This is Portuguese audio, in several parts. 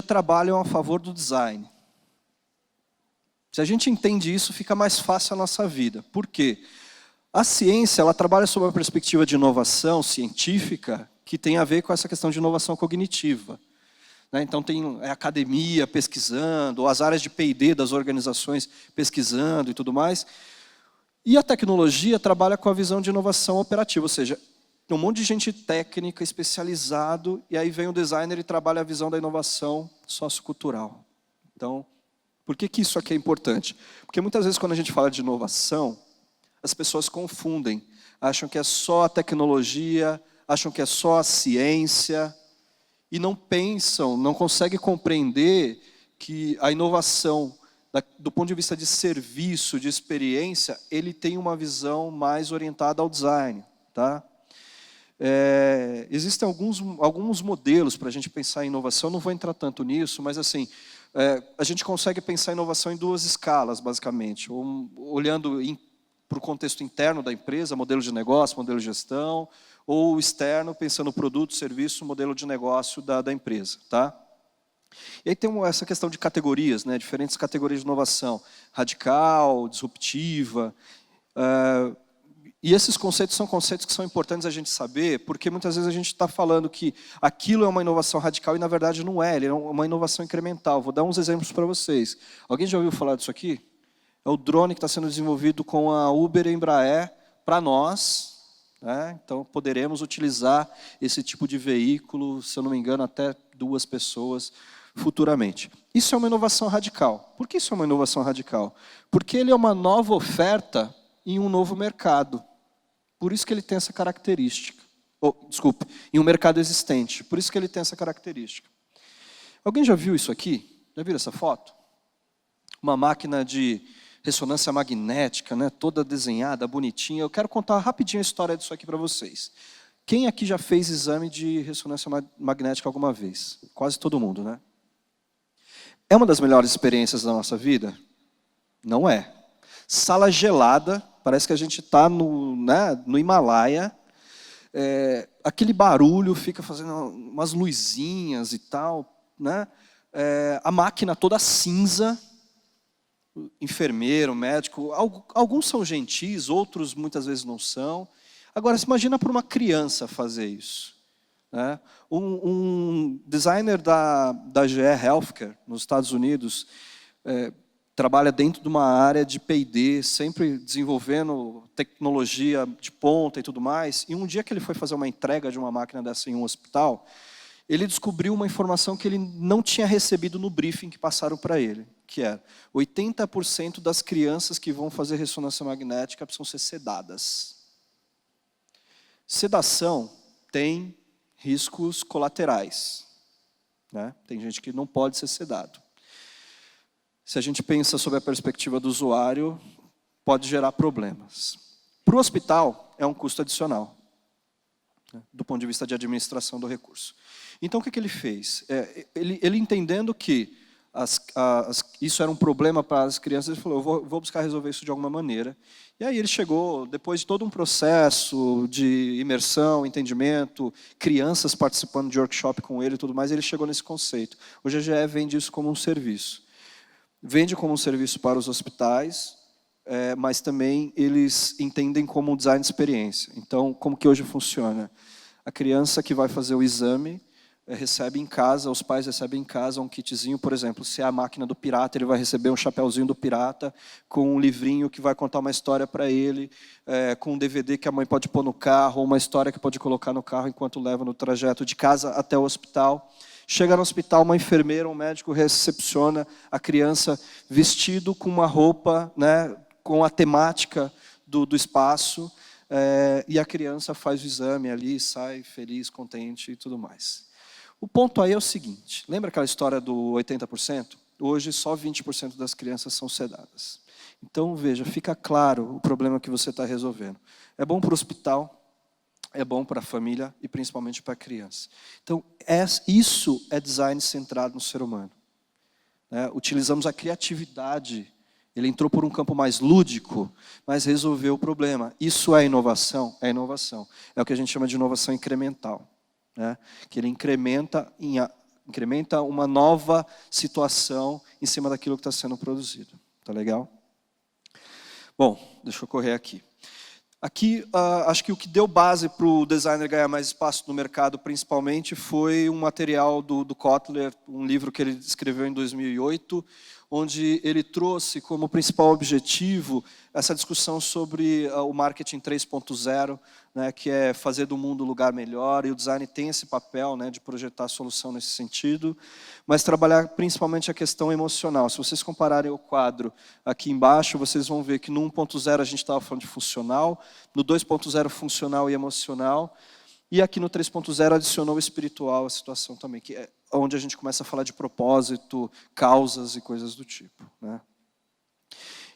trabalham a favor do design. Se a gente entende isso, fica mais fácil a nossa vida. Por quê? A ciência, ela trabalha sob uma perspectiva de inovação científica que tem a ver com essa questão de inovação cognitiva. Então tem a academia pesquisando, ou as áreas de P&D das organizações pesquisando e tudo mais. E a tecnologia trabalha com a visão de inovação operativa, ou seja, tem um monte de gente técnica, especializado, e aí vem o designer e trabalha a visão da inovação sociocultural. Então, por que isso aqui é importante? Porque muitas vezes quando a gente fala de inovação, as pessoas confundem, acham que é só a tecnologia, acham que é só a ciência, e não pensam, não conseguem compreender que a inovação, do ponto de vista de serviço, de experiência, ele tem uma visão mais orientada ao design. Tá? Existem alguns modelos para a gente pensar em inovação, não vou entrar tanto nisso, mas assim, a gente consegue pensar em inovação em duas escalas, basicamente. Olhando para o contexto interno da empresa, modelo de negócio, modelo de gestão, ou externo, pensando no produto, serviço, modelo de negócio da empresa. Tá? E aí tem essa questão de categorias, né? Diferentes categorias de inovação, radical, disruptiva. E esses conceitos são conceitos que são importantes a gente saber, porque muitas vezes a gente está falando que aquilo é uma inovação radical e na verdade não é, ele é uma inovação incremental. Vou dar uns exemplos para vocês. Alguém já ouviu falar disso aqui? É o drone que está sendo desenvolvido com a Uber e Embraer para nós. Então poderemos utilizar esse tipo de veículo, se eu não me engano, até 2 pessoas futuramente. Isso é uma inovação radical. Por que isso é uma inovação radical? Porque ele é uma nova oferta em um novo mercado. Por isso que ele tem essa característica. Desculpe, em um mercado existente. Por isso que ele tem essa característica. Alguém já viu isso aqui? Já viram essa foto? Uma máquina de ressonância magnética, né, toda desenhada, bonitinha. Eu quero contar rapidinho a história disso aqui para vocês. Quem aqui já fez exame de ressonância magnética alguma vez? Quase todo mundo, né? É uma das melhores experiências da nossa vida? Não é. Sala gelada, parece que a gente está no Himalaia. Aquele barulho fica fazendo umas luzinhas e tal. Né? A máquina toda cinza. Enfermeiro, médico, alguns são gentis, outros muitas vezes não são. Agora, se imagina para uma criança fazer isso. Né? Um designer da GE Healthcare, nos Estados Unidos, trabalha dentro de uma área de P&D, sempre desenvolvendo tecnologia de ponta e tudo mais. E um dia que ele foi fazer uma entrega de uma máquina dessa em um hospital, ele descobriu uma informação que ele não tinha recebido no briefing que passaram para ele, que é 80% das crianças que vão fazer ressonância magnética precisam ser sedadas. Sedação tem riscos colaterais. Né? Tem gente que não pode ser sedado. Se a gente pensa sob a perspectiva do usuário, pode gerar problemas. Para o hospital, é um custo adicional, né? Do ponto de vista de administração do recurso. Então, o que ele fez? Ele entendendo que isso era um problema para as crianças, ele falou, eu vou buscar resolver isso de alguma maneira. E aí ele chegou, depois de todo um processo de imersão, entendimento, crianças participando de workshop com ele e tudo mais, ele chegou nesse conceito. Hoje a GE vende isso como um serviço. Vende como um serviço para os hospitais, mas também eles entendem como um design de experiência. Então, como que hoje funciona? A criança que vai fazer o exame recebe em casa, os pais recebem em casa um kitzinho, por exemplo, se é a máquina do pirata, ele vai receber um chapéuzinho do pirata, com um livrinho que vai contar uma história para ele, com um DVD que a mãe pode pôr no carro, ou uma história que pode colocar no carro enquanto leva no trajeto de casa até o hospital. Chega no hospital, uma enfermeira, um médico recepciona a criança vestido com uma roupa, né, com a temática do espaço, e a criança faz o exame ali, sai feliz, contente e tudo mais. O ponto aí é o seguinte, lembra aquela história do 80%? Hoje só 20% das crianças são sedadas. Então veja, fica claro o problema que você está resolvendo. É bom para o hospital, é bom para a família e principalmente para a criança. Então isso é design centrado no ser humano. Utilizamos a criatividade, ele entrou por um campo mais lúdico, mas resolveu o problema. Isso é inovação? É inovação. É o que a gente chama de inovação incremental. Que ele incrementa incrementa uma nova situação em cima daquilo que está sendo produzido. Tá legal? Bom, deixa eu correr aqui. Aqui, acho que o que deu base para o designer ganhar mais espaço no mercado, principalmente, foi um material do Kotler, um livro que ele escreveu em 2008, onde ele trouxe como principal objetivo essa discussão sobre o marketing 3.0, né, que é fazer do mundo um lugar melhor, e o design tem esse papel, né, de projetar a solução nesse sentido, mas trabalhar principalmente a questão emocional. Se vocês compararem o quadro aqui embaixo, vocês vão ver que no 1.0 a gente estava falando de funcional, no 2.0 funcional e emocional, e aqui no 3.0 adicionou o espiritual à situação também, que é onde a gente começa a falar de propósito, causas e coisas do tipo, né?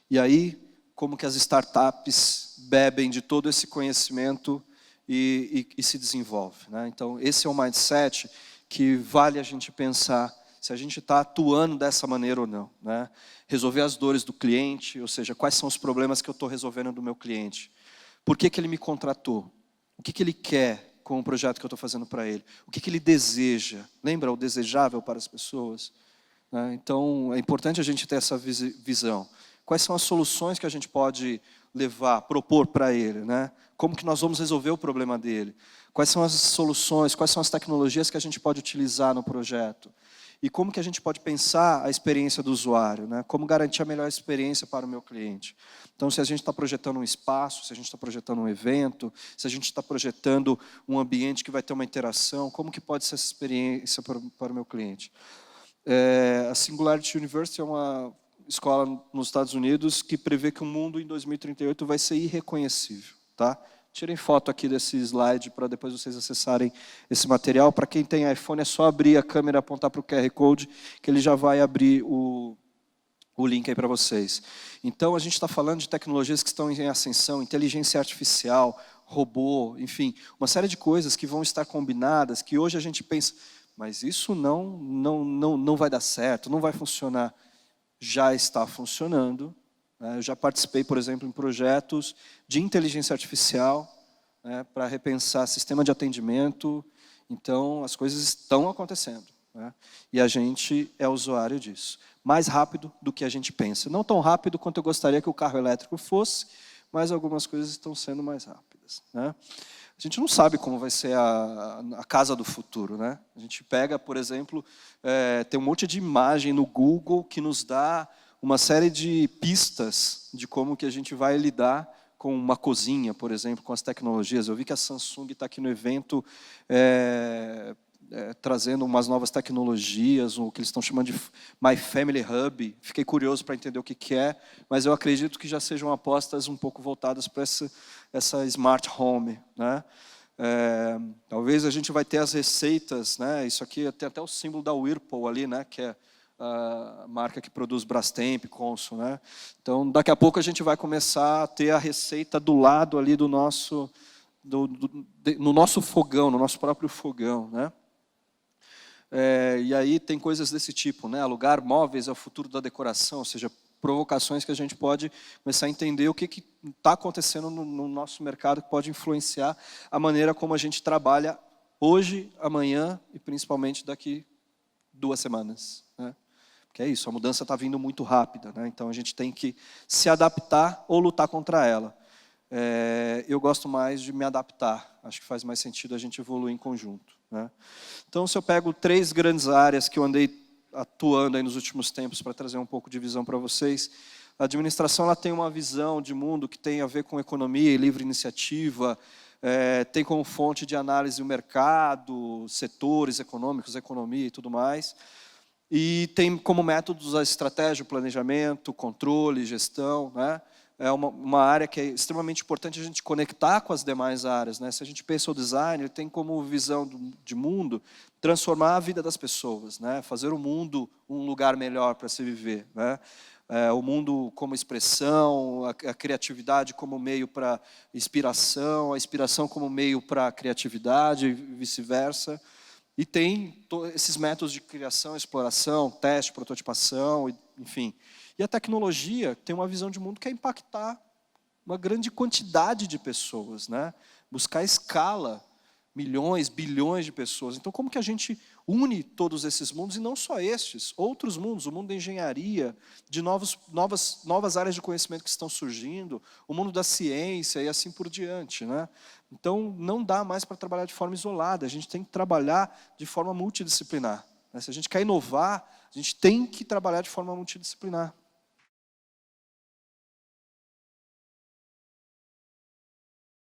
E aí, como que as startups bebem de todo esse conhecimento e se desenvolvem, né? Então, esse é um mindset que vale a gente pensar se a gente está atuando dessa maneira ou não, né? Resolver as dores do cliente, ou seja, quais são os problemas que eu estou resolvendo do meu cliente. Por que ele me contratou? O que ele quer com o projeto que eu estou fazendo para ele? O que ele deseja? Lembra o desejável para as pessoas? Né? Então, é importante a gente ter essa visão. Quais são as soluções que a gente pode levar, propor para ele? Né? Como que nós vamos resolver o problema dele? Quais são as soluções, quais são as tecnologias que a gente pode utilizar no projeto? E como que a gente pode pensar a experiência do usuário, né? Como garantir a melhor experiência para o meu cliente. Então, se a gente está projetando um espaço, se a gente está projetando um evento, se a gente está projetando um ambiente que vai ter uma interação, como que pode ser essa experiência para o meu cliente? A Singularity University é uma escola nos Estados Unidos que prevê que o mundo em 2038 vai ser irreconhecível, tá? Tirem foto aqui desse slide para depois vocês acessarem esse material. Para quem tem iPhone, é só abrir a câmera e apontar para o QR Code, que ele já vai abrir o link aí para vocês. Então, a gente está falando de tecnologias que estão em ascensão, inteligência artificial, robô, enfim, uma série de coisas que vão estar combinadas, que hoje a gente pensa, mas isso não vai dar certo, não vai funcionar. Já está funcionando. Eu já participei, por exemplo, em projetos de inteligência artificial, né, para repensar sistema de atendimento. Então, as coisas estão acontecendo, né, e a gente é usuário disso. Mais rápido do que a gente pensa. Não tão rápido quanto eu gostaria que o carro elétrico fosse, mas algumas coisas estão sendo mais rápidas, né. A gente não sabe como vai ser a casa do futuro, né? A gente pega, por exemplo, tem um monte de imagem no Google que nos dá uma série de pistas de como que a gente vai lidar com uma cozinha, por exemplo, com as tecnologias. Eu vi que a Samsung está aqui no evento trazendo umas novas tecnologias, o que eles estão chamando de My Family Hub. Fiquei curioso para entender o que é, mas eu acredito que já sejam apostas um pouco voltadas para essa Smart Home, né? Talvez a gente vai ter as receitas, né? Isso aqui tem até o símbolo da Whirlpool ali, né? Que é a marca que produz Brastemp, Consul, né? Então, daqui a pouco a gente vai começar a ter a receita do lado ali do nosso, no nosso fogão, no nosso próprio fogão, né? E aí tem coisas desse tipo, né? Alugar móveis é o futuro da decoração, ou seja, provocações que a gente pode começar a entender o que está acontecendo no nosso mercado que pode influenciar a maneira como a gente trabalha hoje, amanhã e principalmente daqui 2 semanas, né? Porque é isso, a mudança está vindo muito rápida, né? Então a gente tem que se adaptar ou lutar contra ela. Eu gosto mais de me adaptar, acho que faz mais sentido a gente evoluir em conjunto, né? Então, se eu pego 3 grandes áreas que eu andei atuando aí nos últimos tempos para trazer um pouco de visão para vocês, a administração ela tem uma visão de mundo que tem a ver com economia e livre iniciativa, tem como fonte de análise o mercado, setores econômicos, economia e tudo mais. E tem como métodos a estratégia, o planejamento, controle, gestão, né? É uma área que é extremamente importante a gente conectar com as demais áreas, né? Se a gente pensa o design, ele tem como visão de mundo transformar a vida das pessoas, né? Fazer o mundo um lugar melhor para se viver, né? O mundo como expressão, a criatividade como meio para inspiração, a inspiração como meio para a criatividade e vice-versa. E tem esses métodos de criação, exploração, teste, prototipação, enfim. E a tecnologia tem uma visão de mundo que é impactar uma grande quantidade de pessoas, né? Buscar escala milhões, bilhões de pessoas. Então, como que a gente une todos esses mundos, e não só estes, outros mundos, o mundo da engenharia, de novas áreas de conhecimento que estão surgindo, o mundo da ciência e assim por diante, né? Então, não dá mais para trabalhar de forma isolada, a gente tem que trabalhar de forma multidisciplinar, né? Se a gente quer inovar, a gente tem que trabalhar de forma multidisciplinar.